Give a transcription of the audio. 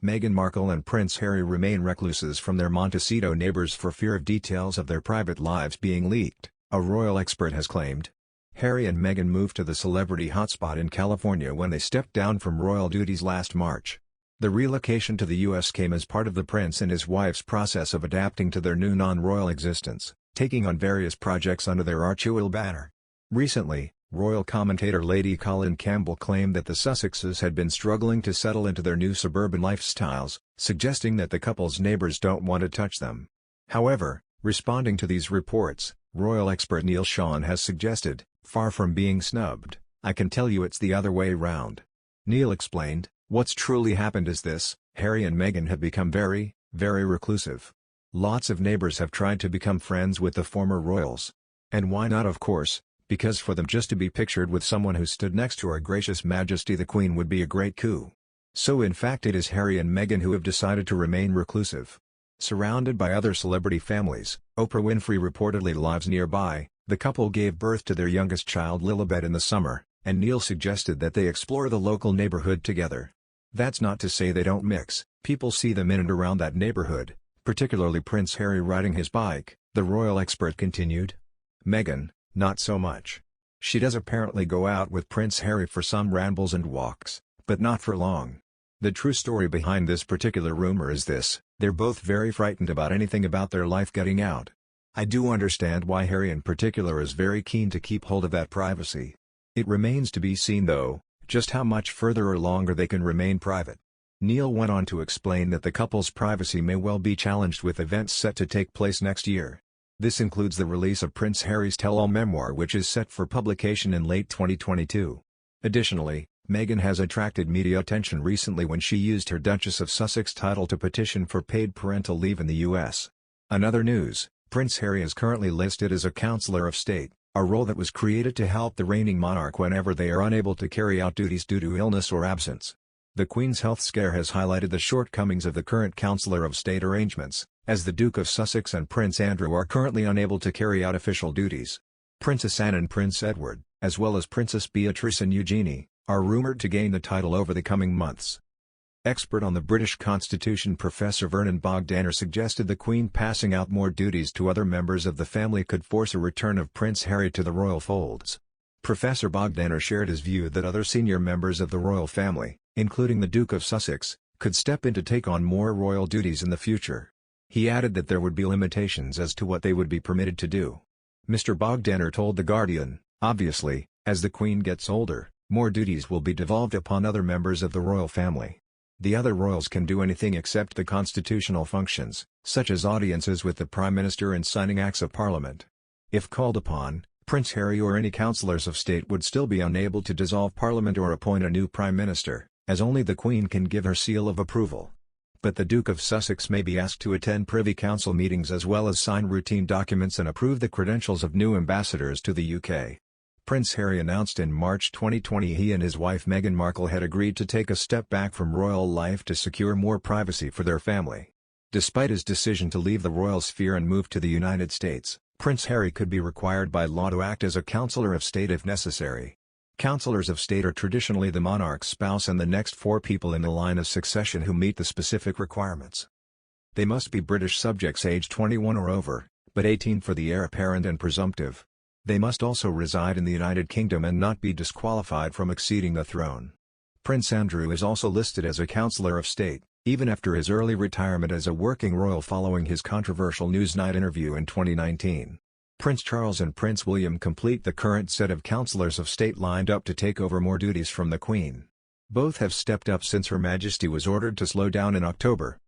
Meghan Markle and Prince Harry remain recluses from their Montecito neighbors for fear of details of their private lives being leaked, a royal expert has claimed. Harry and Meghan moved to the celebrity hotspot in California when they stepped down from royal duties last March. The relocation to the U.S. came as part of the prince and his wife's process of adapting to their new non-royal existence, taking on various projects under their Archie banner. Recently, royal commentator Lady Colin Campbell claimed that the Sussexes had been struggling to settle into their new suburban lifestyles, suggesting that the couple's neighbors don't want to touch them. However, responding to these reports, royal expert Neil Sean has suggested, "Far from being snubbed, I can tell you it's the other way round." Neil explained, "What's truly happened is this: Harry and Meghan have become very, very reclusive. Lots of neighbors have tried to become friends with the former royals. And why not, of course, because for them just to be pictured with someone who stood next to Her Gracious Majesty the Queen would be a great coup. So in fact it is Harry and Meghan who have decided to remain reclusive." Surrounded by other celebrity families, Oprah Winfrey reportedly lives nearby. The couple gave birth to their youngest child Lilibet in the summer, and Neil suggested that they explore the local neighborhood together. That's not to say they don't mix, people see them in and around that neighborhood, particularly Prince Harry riding his bike, the royal expert continued. Meghan, not so much. She does apparently go out with Prince Harry for some rambles and walks, but not for long. The true story behind this particular rumor is this: they're both very frightened about anything about their life getting out. I do understand why Harry in particular is very keen to keep hold of that privacy. It remains to be seen though, just how much further or longer they can remain private. Neil went on to explain that the couple's privacy may well be challenged with events set to take place next year. This includes the release of Prince Harry's tell-all memoir, which is set for publication in late 2022. Additionally, Meghan has attracted media attention recently when she used her Duchess of Sussex title to petition for paid parental leave in the U.S. Another news: Prince Harry is currently listed as a Counselor of State, a role that was created to help the reigning monarch whenever they are unable to carry out duties due to illness or absence. The Queen's health scare has highlighted the shortcomings of the current Counselor of State arrangements, as the Duke of Sussex and Prince Andrew are currently unable to carry out official duties. Princess Anne and Prince Edward, as well as Princess Beatrice and Eugenie, are rumoured to gain the title over the coming months. Expert on the British Constitution Professor Vernon Bogdanor suggested the Queen passing out more duties to other members of the family could force a return of Prince Harry to the royal folds. Professor Bogdanor shared his view that other senior members of the royal family, including the Duke of Sussex, could step in to take on more royal duties in the future. He added that there would be limitations as to what they would be permitted to do. Mr. Bogdanor told The Guardian, "Obviously, as the Queen gets older, more duties will be devolved upon other members of the royal family. The other royals can do anything except the constitutional functions, such as audiences with the Prime Minister and signing Acts of Parliament. If called upon, Prince Harry or any councillors of state would still be unable to dissolve Parliament or appoint a new Prime Minister, as only the Queen can give her seal of approval. But the Duke of Sussex may be asked to attend Privy Council meetings as well as sign routine documents and approve the credentials of new ambassadors to the UK. Prince Harry announced in March 2020 he and his wife Meghan Markle had agreed to take a step back from royal life to secure more privacy for their family. Despite his decision to leave the royal sphere and move to the United States, Prince Harry could be required by law to act as a Counselor of State if necessary. Counselors of State are traditionally the monarch's spouse and the next 4 people in the line of succession who meet the specific requirements. They must be British subjects aged 21 or over, but 18 for the heir apparent and presumptive. They must also reside in the United Kingdom and not be disqualified from acceding the throne. Prince Andrew is also listed as a Counselor of State, even after his early retirement as a working royal following his controversial Newsnight interview in 2019. Prince Charles and Prince William complete the current set of Councillors of State lined up to take over more duties from the Queen. Both have stepped up since Her Majesty was ordered to slow down in October,